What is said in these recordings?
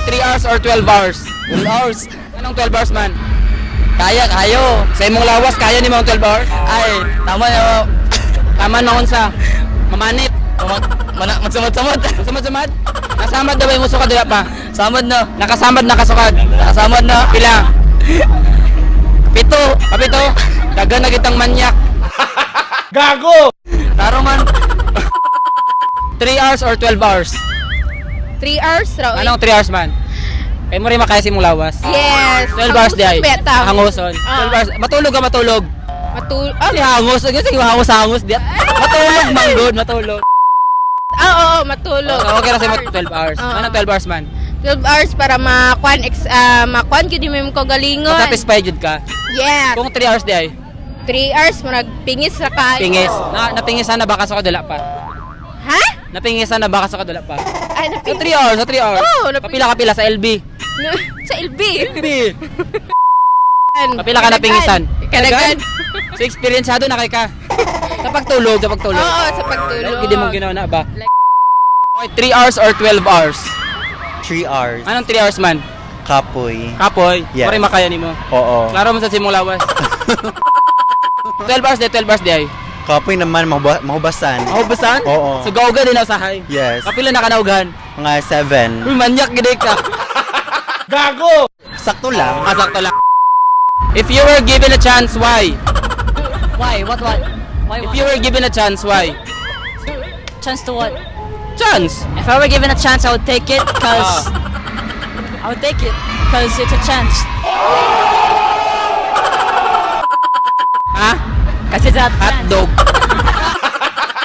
3 hours or 12 hours? 12 hours. Anong 12 hours man? Kayo. Sa imong lawas, kaya ni mo ang 12 hours? Ay, tama na. Tama na unsa? Mamanit. Magsamad-samad. Samad-samad? Nasamad na ba yung muso ka dila pa? Samad na. Nakasamad, nakasukad. Nakasamad na. Pila? Pito. Kapito. Daga na kitang manyak. Gago! Taro man. 3 hours or 12 hours? 3 hours raw. Anong 3 hours man? Kaya mo rin makaya si mong lawas. Yes. 12 hours di ay. Beta. Hanguson. 12 hours. Matulog ka, matulog. Ano? Hangos. Sige, hangos di. Matulog, manggod, matulog. Oo, matulog. Okay na sa 12 hours. Anong 12 hours man? 12 hours para makuan gid mo ko galingon. Satisfied jud ka. Yes. Kung 3 hours di ay. 3 hours murag pingis ra kayo. Pingis. Napingisan na baka sa kadula pa. Ha? Napingisan na baka sa kadula pa. Ay, Sa 3 hours, sa 3 hours. Oo, Kapila sa LB. Sa LB. LB. Kapila ka napingisan. Kanagan. Sa experienceado na kay ka. Sa pagtulog. Oo, sa pagtulog. Hindi mo ginawa na ba? Okay, 3 hours or 12 hours? 3 hours. Anong 3 hours man? Kapoy. Kapoy? Yes. Pare makaya ni mo. Oo. Klaro mo sa simong lawas. 12 hours di, 12 hours di ay. Kapoy naman, mahubasan. Mahubasan? Oo. So gauga din usahay. Yes. Kapila na kanaugan. Mga 7. Uy, manyak gid ka. Gago! Sakto lang. Kasakto lang. If you were given a chance, why? Why? What? Why? If you were given a chance, why? Chance to what? Chance. If I were given a chance, I would take it because it's a chance. Ha? Kasi it's a chance. Hotdog.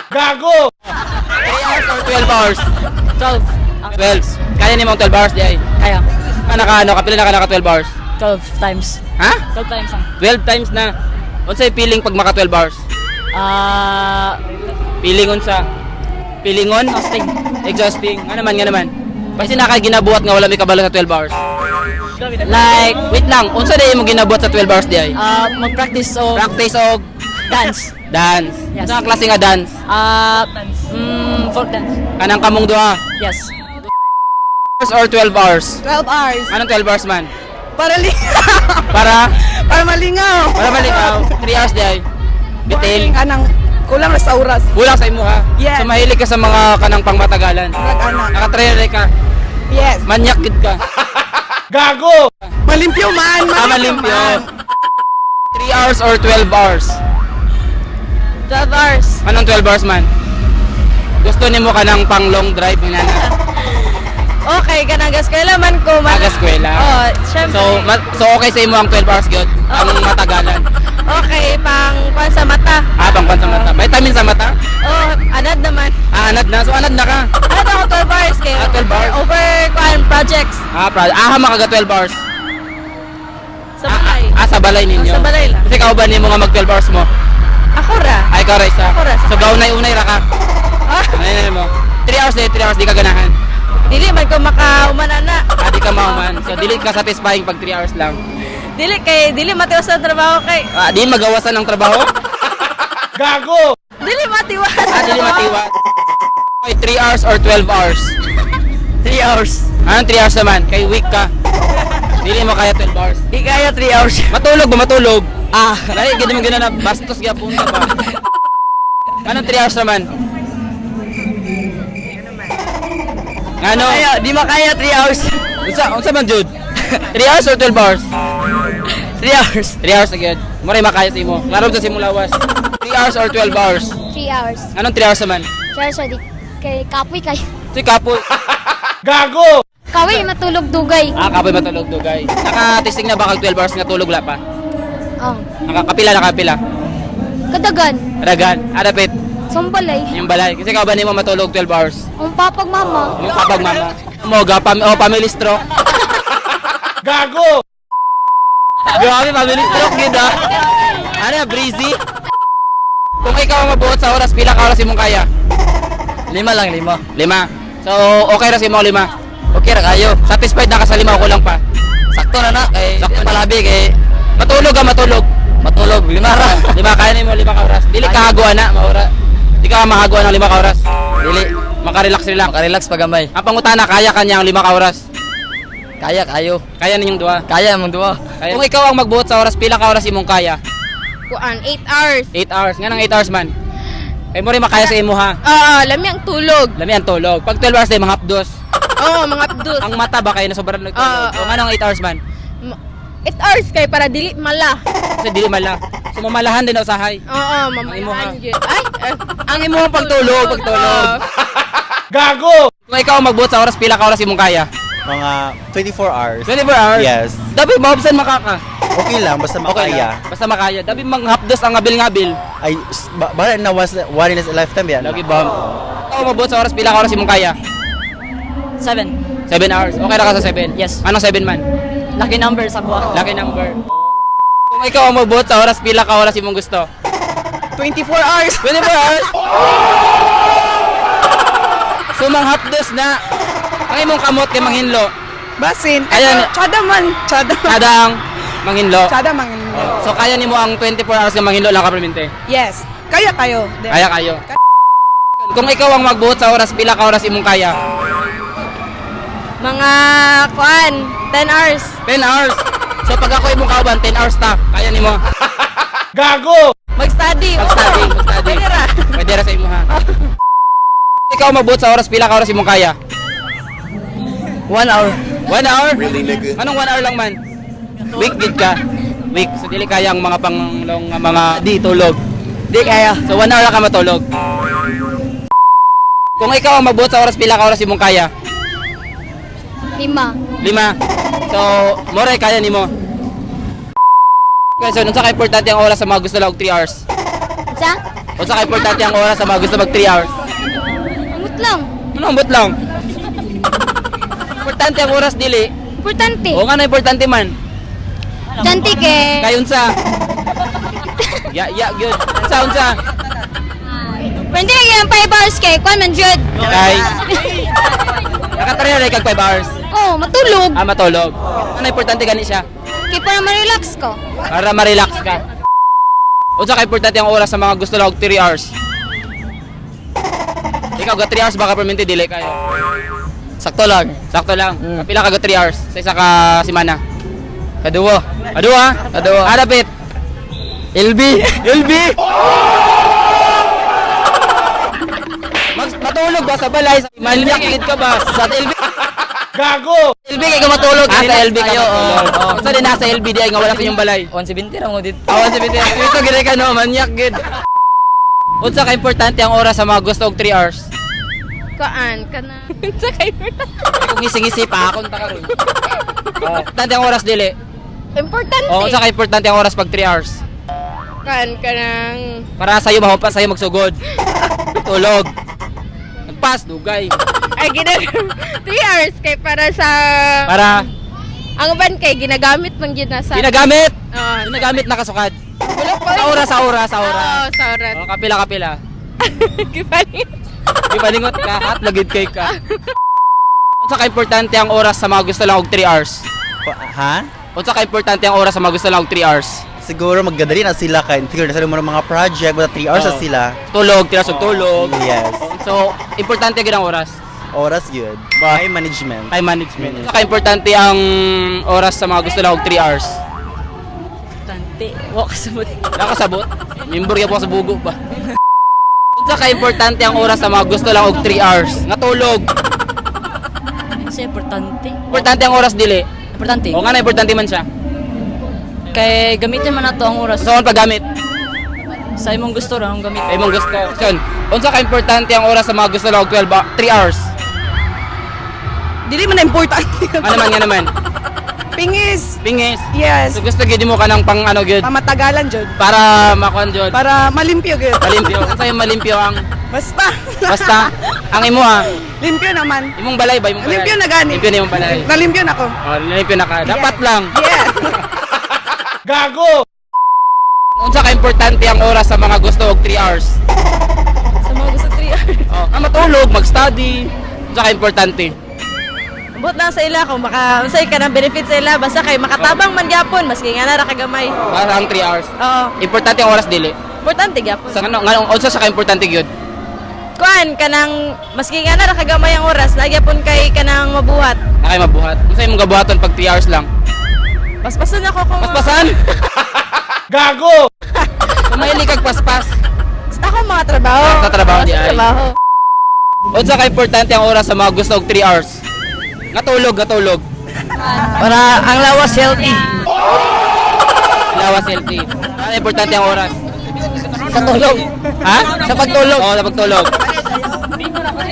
Gago! 3 hours or 12 hours? 12. 12. Kaya ni mo 12 hours di ay. Kaya. Kapila na ka naka 12 hours? 12 times. Ha? 12 times lang. 12 times na. Unsay feeling pag maka 12 hours? Feeling unsa? Feelingon? Exhausting. Exhausting. Nga naman. Kasi nakaginabuhat nga wala may kabalo sa 12 hours. Like, wait lang. Unsa day mo ginabuhat sa 12 hours di ay? Mag-practice o Practice og dance. dance. Yes. Unsa ang klase nga dance? Folk dance. Kanang kamong duha. Yes. Hours or 12 hours? 12 hours. Anong 12 hours man? Para Para malingaw. malingaw. 3 hours di ay. Bitin. Anang kulang na sa oras. Kulang sa imo ha. Yes. So mahilig ka sa mga kanang pangmatagalan. Nag-anak. Naka-trainer ka. Yes. Manyak gid ka. Gago! Malimpyo man. Tama limpyo. 3 hours or 12 hours? 12 hours. Anong 12 hours man? Gusto nimo ka ng pang long drive nga na Okay, kanagas kailaman ko. eskwela. Oh, syempre. So okay sa imo ang 12 hours gyud? Ang matagalan. Okay, pang sa mata. Pangpan sa mata. Vitamin sa mata? Oh, anad naman. Anad na. So anad na ka. Anad ako 12 hours kayo. 12 hours? Over projects. Makaga 12 hours. Sa balay. Sa balay ninyo. Sa balay lang. Kasi kauban nimo nga mag 12 hours mo. Ako ra. Ay ka sa. Ako ra. So gaunay-unay ra ka. Ano mo? 3 hours 3 hours di ka ganahan. Dili man ko makaumanana. Di ka mauman. So dili ka satisfying pag 3 hours lang. Dili matiwas sa trabaho kay. Di magawasan ng trabaho? Gago! Dili matiwas. Dili matiwa. Okay, 3 hours or 12 hours? 3 hours. Anong 3 hours naman? Kay week ka. Dili mo kaya 12 hours. Di kaya 3 hours. Matulog ba? Matulog? Dahil ganda mo gano'n na bastos gyapon ka ba? Anong 3 hours naman? Ano? Di makaya 3 hours. Unsa man jud? 3 hours or 12 hours? 3 hours. 3 hours na gyud. Moray makaya sa imo. Klaro sa simong lawas. 3 hours or 12 hours? 3 hours. Anong 3 hours naman? Siya di kay kapoy kay. Si kapoy. Gago! Kapoy matulog dugay. Kapoy matulog dugay. Naka-testing na ba kag 12 hours nga tulog la pa? Oh. Nakapila. Kadagan. Ragan. Adapit. Sambalay. Yung balay. Kasi ka ba nimo matulog 12 hours? Ang papag mama. Yung kapag mama. Family stroke. Gago! Grabe, family stroke gid ah. Ano, breezy? Kung ikaw ang mabuot sa oras, pila ka oras imong kaya? 5 lang, 5. 5. So, okay ra sa imo 5. Okay ra kayo. Satisfied na ka sa 5 o kulang pa? Sakto na na. Kay Sakto na. palabi kay Matulog. matulog. 5 ra. 5 kaya nimo 5 ka oras. Dili ka haguan na, maura. Di ka mahaguan ng 5 ka oras. Dili. Makarelax lang. Makarelax pagamay. Ang pangutana, kaya kanya ang 5 ka oras. Kaya kayo. Kaya ninyong duha. Kaya mong duwa. Kung ikaw ang magbuot sa oras, pila ka oras imong kaya? Kuan 8 hours. 8 hours. Nga nang 8 hours man. Kaya mo rin makaya sa imo ha. Lami ang tulog. Lami ang tulog. Pag 12 hours day, mga hapdos. Mga abdus. Ang mata ba kayo na sobrang nagtulog? O nga nang 8 hours man. 8 hours kay para dili mala. Kasi dili mala. So mamalahan din na usahay. Mamalahan yun. Ay, Ang imong pagtulog. Gago! Kung ikaw ang magbuot sa oras, pila ka oras imong kaya? Mga 24 hours. 24 hours? Yes. Dabi maubsan makaka. Okay lang, basta makaya. Basta makaya. Dabi manghapdos ang ngabil-ngabil. Ay, bala na was one in a lifetime yan. Lagi ba? Ikaw ang magbuot sa oras, pila ka oras imong kaya? 7. 7 hours. Okay na ka sa 7? Yes. Anong 7 man? Lucky number sa kuha. Lucky number. Kung ikaw ang magbuot sa oras, pila ka oras imong gusto? 24 hours. 24 hours? So manghapdos na. Ang imong kamot kay manghinlo. Basin. Ayan. Tsada man. Tsada. Kadang manghinlo. Tsada man. So kaya nimo ang 24 hours ng manghinlo lang ka permente. Yes. Kaya kayo. Kaya kayo. Kung ikaw ang magbuot sa oras, pila ka oras imong kaya? mga kuan 10 hours. 10 hours. So pag ako imong kauban, 10 hours ta. Kaya nimo. Gago! Mag-study. Mag-study. Pwede ra. Pwede ra sa imo ha. Kung ikaw magbuot sa oras, pila ka oras imong kaya? 1 hour. 1 hour? Anong 1 hour lang man? Week gid ka. Week. So dili kaya ang mga panglong nga mga di tulog. Di kaya. So 1 hour lang ka matulog. Kung ikaw ang magbuot sa oras, pila ka oras imong kaya? 5. 5. So, more kaya nimo. Okay, so unsa ka importante ang oras sa mga gusto lang og 3 hours? Sa? Unsa ka importante ang oras sa mga gusto mag 3 hours? Amot lang. Ano ambot lang? Importante ang oras dili. Importante. O nga na importante man. Tanti ke. Kayon sa good. Unsa? Pwede na yung 5 hours kay. Kuan man jud. Kay nakatry na kag 5 hours. Oh, matulog. Matulog. Ano importante gani siya? Kay para ma-relax ko. Para ma-relax ka. Unsa ka importante ang oras sa mga gusto lang og 3 hours? Ikaw ga 3 hours baka permente dili kayo. Sakto lang. Sakto lang. Kapila ka ga 3 hours sa isa ka semana? Kaduwa. Aduha? Kaduwa. Adapit. LB. Matulog ba sa balay? Manyak gid ka ba? Sa LB. Gago! LB kay ka matulog. Sa LB Kayo, kayo. oo. Sa din nasa LB di ay nga wala sa inyong balay. 170 ra mo dito. Awan sa bitin. Ito gid ka no, manyak gid. Unsa ka importante ang oras sa mga gusto og 3 hours? Kuan kana. Sa kayo. Kung ngisi-ngisi pa akong ta karon. Importante ang oras dili. Importante. O unsa ka importante ang oras pag 3 hours? Kuan kanang Para sa'yo mahupa sa'yo magsugod. Tulog. Nagpas, dugay. ay 3 hours kay para sa Para ang uban kay ginagamit man gyud na sa ginagamit. Oo. Ginagamit na kasukad. Wala pa. Sa oras. Oo, sa oras. O, kapila. Gipani. Di balingot ka, at lagid kay ka. Unsa ka importante ang oras sa mga gusto lang og 3 hours? Ha? Unsa ka importante ang oras sa mga gusto lang og 3 hours? Siguro magdadali na sila kay figure na sa mga project, basta 3 hours na Oo. sila. Tulog, tiras og tulog. Yes. So, importante gid ang oras. Oras yun. Time management. Time management. Unsa ka importante ang oras sa mga gusto lang og 3 hours? Tante. Walk sa buti. Nakasabot? Member ya po sa bugo ba? Unsa ka importante ang oras sa mga gusto lang og 3 hours? Nga tulog. Kasi importante. Importante ang oras dili. Importante. O nga na importante man siya. Kay gamitin man nato ang oras. Sa man paggamit. Sa imong gusto ra ang gamit. Ay mong gusto. Son, unsa ka importante ang oras sa mga gusto lang og 3 hours? Dili man na importante. Nga naman. Pingis. Pingis. Yes. So gusto gid mo ka ng pang ano gid Pamatagalan jud. para makuan jud. Para malimpyo gyud. Malimpyo. Unsa yung malimpyo ang Basta. basta ang imo ha. Limpyo naman. Imong balay ba imong balay? Limpyo na gani. Limpyo na imong balay. Nalimpyo na ko. Oh, limpyo na ka. Dapat lang. Yes. Gago! Unsa ka importante ang oras sa mga gusto og 3 hours? Sa mga gusto 3 hours. Oh, matulog, mag-study. Unsa ka importante? But lang sa ila kung unsay ka ng benefit sa ila basta kay makatabang man gyapon maski nga na ra kagamay. Para ang 3 hours. Oo. Importante ang oras dili. Importante gyapon. Sa ngano unsa sa ka importante gyud? Kuan kanang maski nga na ra kagamay ang oras, nagyapon kay kanang mabuhat. Nakay mabuhat. Unsa imong gabuhaton pag 3 hours lang? Paspason ako kung Paspasan? Gago! Kumaili kag paspas. Ako mga trabaho. Sa trabaho di ay. Trabaho. Unsa ka importante ang oras sa mga gusto og 3 hours? Natulog. Para ang lawas healthy. Lawas healthy. Ano importante ang oras? Sa tulog. Ha? Sa pagtulog. Oo, sa pagtulog.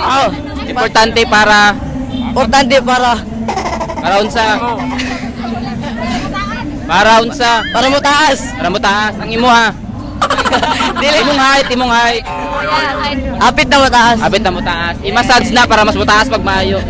Oh, importante para Importante para unsa? Para mo taas. Para mo taas ang imo ha. Imong height. Apit na mataas. Abit na mo taas. I-massage na para mas mataas pag maayo.